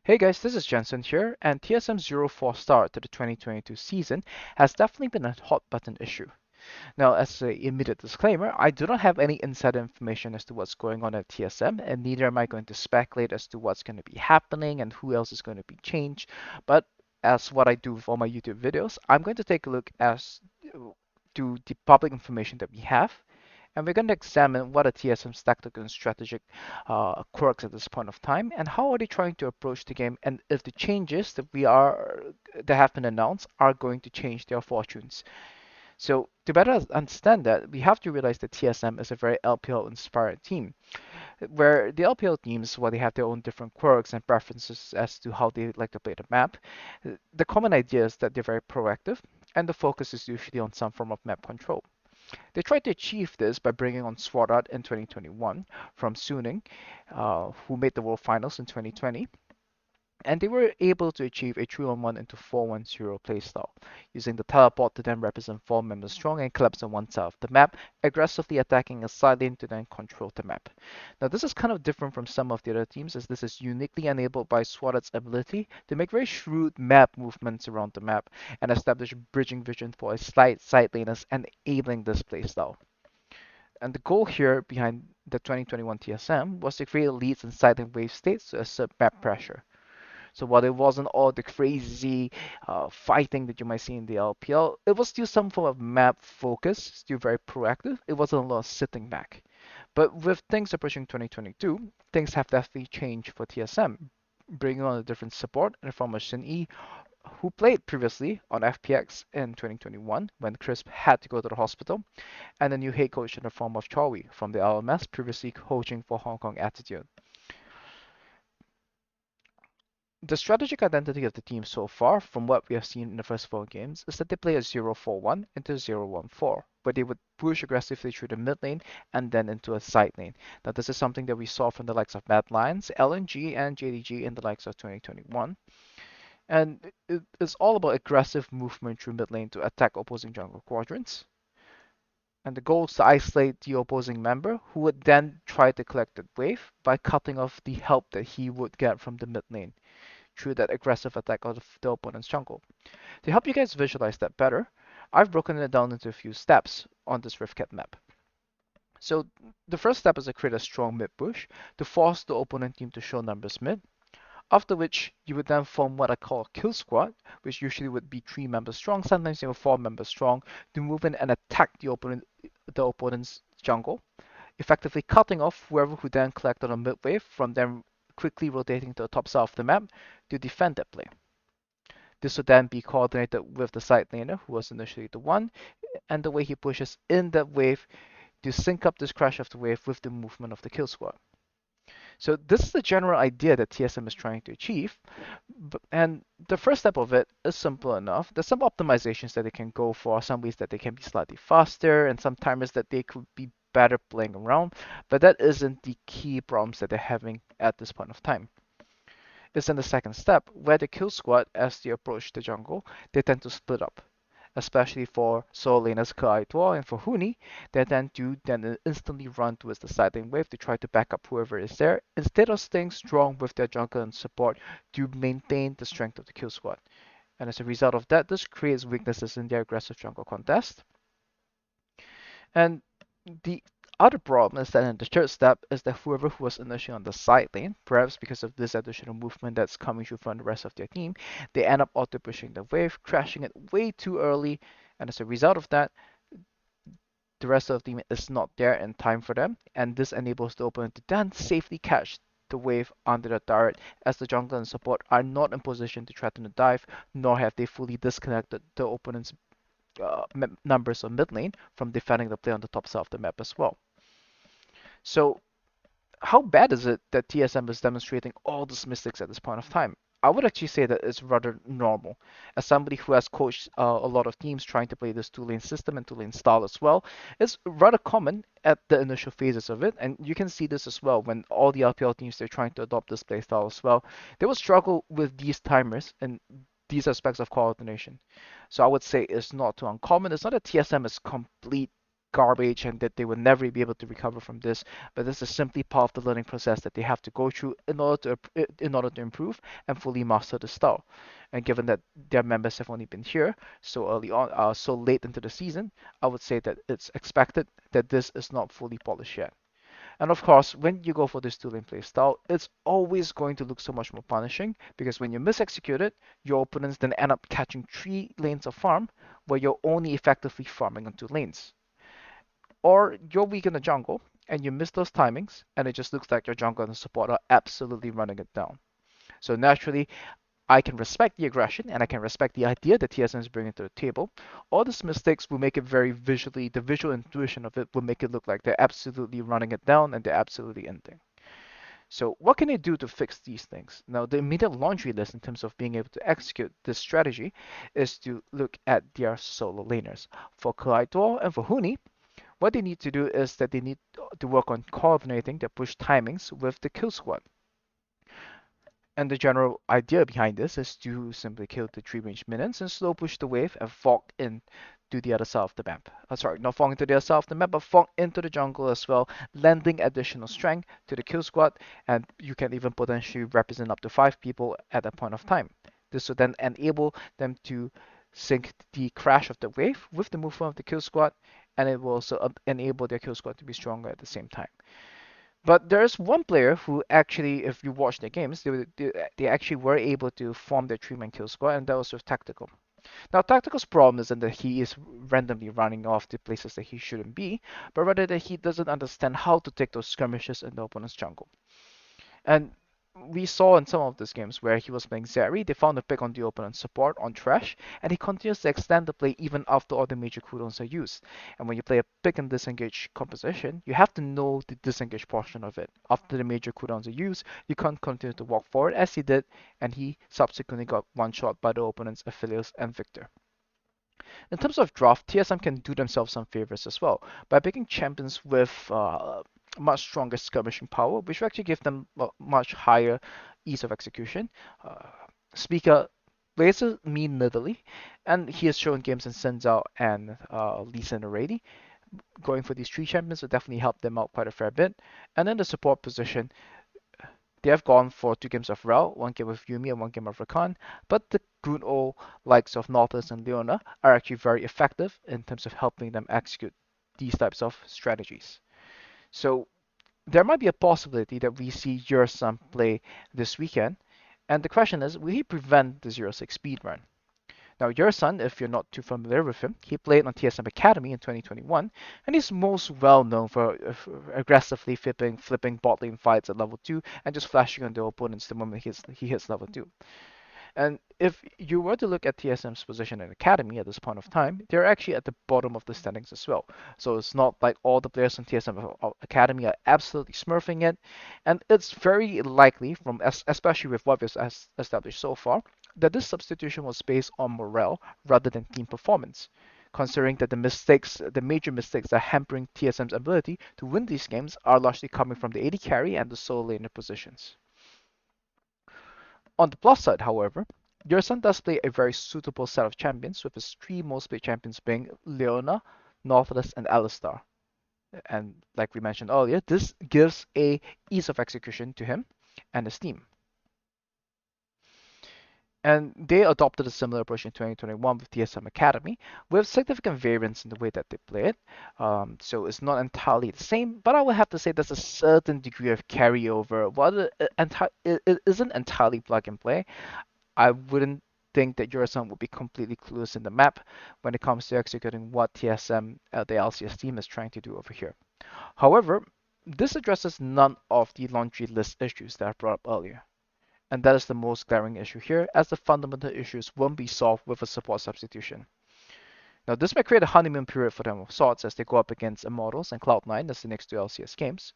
Hey guys, this is Jensen here, and TSM's 04 start to the 2022 season has definitely been a hot button issue. Now, as an immediate disclaimer, I do not have any insider information as to what's going on at TSM, and neither am I going to speculate as to what's going to be happening and who else is going to be changed. But as what I do with all my YouTube videos, I'm going to take a look as to the public information that we have, and we're going to examine what are TSM's tactical and strategic quirks at this point of time, and how are they trying to approach the game, and if the changes that have been announced are going to change their fortunes. So to better understand that, we have to realize that TSM is a very LPL-inspired team, where the LPL teams, while they have their own different quirks and preferences as to how they like to play the map, the common idea is that they're very proactive, and the focus is usually on some form of map control. They tried to achieve this by bringing on Swarat in 2021 from Suning, who made the World Finals in 2020, and they were able to achieve a 3-on-1 into 4-1-0 playstyle, using the teleport to then represent 4 members strong and collapse on one side of the map, aggressively attacking a side lane to then control the map. Now this is kind of different from some of the other teams, as this is uniquely enabled by Swarat's ability to make very shrewd map movements around the map and establish bridging vision for his side laners, enabling this playstyle. And the goal here behind the 2021 TSM was to create leads in side and wave states to assert map pressure. So while it wasn't all the crazy fighting that you might see in the LPL, it was still some form of map focus, still very proactive. It wasn't a lot of sitting back. But with things approaching 2022, things have definitely changed for TSM, bringing on a different support in the form of Shenyi, who played previously on FPX in 2021 when Crisp had to go to the hospital, and a new head coach in the form of Chowi from the LMS, previously coaching for Hong Kong Attitude. The strategic identity of the team so far, from what we have seen in the first 4 games, is that they play a 0-4-1 into 0-1-4, where they would push aggressively through the mid lane and then into a side lane. Now, this is something that we saw from the likes of Mad Lions, LNG, and JDG in the likes of 2021. And it's all about aggressive movement through mid lane to attack opposing jungle quadrants. And the goal is to isolate the opposing member, who would then try to collect that wave by cutting off the help that he would get from the mid lane through that aggressive attack of the opponent's jungle. To help you guys visualize that better, I've broken it down into a few steps on this Riftcat map. So the first step is to create a strong mid push to force the opponent team to show numbers mid, after which you would then form what I call a kill squad, which usually would be 3 members strong, sometimes even 4 members strong, to move in and attack the opponent's jungle, effectively cutting off whoever who then collected on mid wave from them quickly rotating to the top side of the map to defend that play. This would then be coordinated with the side laner, who was initially the one, and the way he pushes in that wave to sync up this crash of the wave with the movement of the kill squad. So this is the general idea that TSM is trying to achieve, and the first step of it is simple enough. There's some optimizations that they can go for, some ways that they can be slightly faster, and some timers that they could be better playing around, but that isn't the key problems that they're having at this point of time. It's in the second step, where the kill squad, as they approach the jungle, they tend to split up. Especially for Sololena's Kaituo and for Huni, they tend to then instantly run towards the side lane wave to try to back up whoever is there, instead of staying strong with their jungle and support to maintain the strength of the kill squad. And as a result of that, this creates weaknesses in their aggressive jungle contest. And the other problem is that in the third step is that whoever who was initially on the side lane, perhaps because of this additional movement that's coming through from the rest of their team, they end up auto pushing the wave, crashing it way too early, and as a result of that, the rest of the team is not there in time for them, and this enables the opponent to then safely catch the wave under the turret, as the jungle and support are not in position to threaten the dive, nor have they fully disconnected the opponent's numbers on mid lane from defending the play on the top side of the map as well. So how bad is it that TSM is demonstrating all these mistakes at this point of time? I would actually say that it's rather normal. As somebody who has coached a lot of teams trying to play this two-lane system and two-lane style as well, it's rather common at the initial phases of it, and you can see this as well when all the LPL teams they're trying to adopt this play style as well. They will struggle with these timers and these aspects of coordination. So I would say it's not too uncommon. It's not that TSM is complete garbage and that they will never be able to recover from this. But this is simply part of the learning process that they have to go through in order to improve and fully master the style. And given that their members have only been here so early on, so late into the season, I would say that it's expected that this is not fully polished yet. And of course, when you go for this two-lane play style, it's always going to look so much more punishing because when you misexecute it, your opponents then end up catching 3 lanes of farm where you're only effectively farming on 2 lanes. Or you're weak in the jungle and you miss those timings and it just looks like your jungle and support are absolutely running it down. So naturally, I can respect the aggression and I can respect the idea that TSM is bringing to the table. All these mistakes will make it very visually, the visual intuition of it will make it look like they're absolutely running it down and they're absolutely ending. So what can they do to fix these things? Now, the immediate laundry list in terms of being able to execute this strategy is to look at their solo laners. For Kaito and for Huni, what they need to do is that they need to work on coordinating their push timings with the kill squad. And the general idea behind this is to simply kill the 3 range minions and slow push the wave and fog in to the other side of the map. Sorry, not fog into the other side of the map, but fog into the jungle as well, lending additional strength to the kill squad, and you can even potentially represent up to 5 people at a point of time. This will then enable them to sync the crash of the wave with the movement of the kill squad, and it will also enable their kill squad to be stronger at the same time. But there's one player who actually, if you watch their games, they actually were able to form their 3-man kill squad, and that was with Tactical. Now, Tactical's problem isn't that he is randomly running off to places that he shouldn't be, but rather that he doesn't understand how to take those skirmishes in the opponent's jungle. And we saw in some of these games where he was playing Zeri, they found a pick on the opponent's support on Trash, and he continues to extend the play even after all the major cooldowns are used. And when you play a pick and disengage composition, you have to know the disengage portion of it. After the major cooldowns are used, you can't continue to walk forward as he did, and he subsequently got one shot by the opponent's Aphelios and Victor. In terms of draft, TSM can do themselves some favors as well by picking champions with much stronger skirmishing power, which will actually give them a much higher ease of execution. Uh, Speaker plays mean middly, and he has shown games in Senzao and Lee Sin already. Going for these 3 champions will definitely help them out quite a fair bit. And then the support position, they have gone for 2 games of Rao, 1 game with Yumi and 1 game of Rakan, but the good old likes of Nautilus and Leona are actually very effective in terms of helping them execute these types of strategies. So there might be a possibility that we see your son play this weekend, and the question is, will he prevent the 0-6 speedrun? Now, your son, if you're not too familiar with him, he played on TSM Academy in 2021, and he's most well known for aggressively flipping bot lane fights at level 2 and just flashing on the opponents the moment he hits level 2. And if you were to look at TSM's position in Academy at this point of time, they're actually at the bottom of the standings as well. So it's not like all the players in TSM Academy are absolutely smurfing it. And it's very likely, especially with what we've established so far, that this substitution was based on morale rather than team performance. Considering that the major mistakes that are hampering TSM's ability to win these games are largely coming from the AD carry and the solo laner positions. On the plus side, however, your son does play a very suitable set of champions, with his 3 most played champions being Leona, Nautilus, and Alistar. And like we mentioned earlier, this gives a ease of execution to him and his team. And they adopted a similar approach in 2021 with TSM Academy, with significant variance in the way that they play it. So it's not entirely the same, but I would have to say there's a certain degree of carryover. While it isn't entirely plug and play, I wouldn't think that Eurozone would be completely clueless in the map when it comes to executing what TSM, the LCS team, is trying to do over here. However, this addresses none of the laundry list issues that I brought up earlier. And that is the most glaring issue here, as the fundamental issues won't be solved with a support substitution. Now, this may create a honeymoon period for them of sorts as they go up against Immortals and Cloud9 as the next 2 LCS games.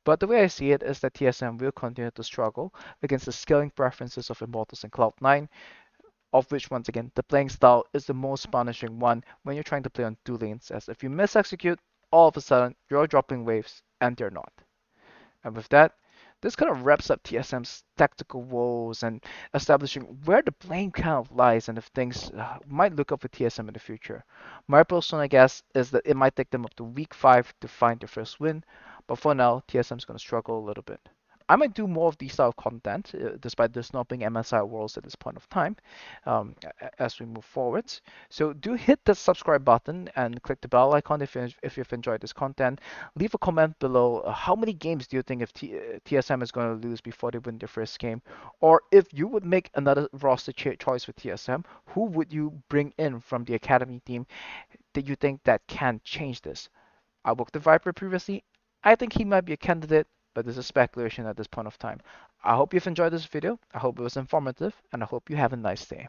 But the way I see it is that TSM will continue to struggle against the scaling preferences of Immortals and Cloud9, of which, once again, the playing style is the most punishing one when you're trying to play on 2 lanes, as if you miss execute, all of a sudden you're dropping waves and they're not. And with that, This kind of wraps up TSM's tactical woes and establishing where the blame kind of lies and if things might look up for TSM in the future. My personal guess is that it might take them up to week 5 to find their first win, but for now, TSM's going to struggle a little bit. I might do more of these style of content, despite this not being MSI Worlds at this point of time, as we move forward. So do hit the subscribe button and click the bell icon if you've enjoyed this content. Leave a comment below. How many games do you think if TSM is going to lose before they win their first game? Or if you would make another roster choice with TSM, who would you bring in from the academy team that you think that can change this? I worked the Viper previously. I think he might be a candidate, but this is speculation at this point of time. I hope you've enjoyed this video. I hope it was informative, and I hope you have a nice day.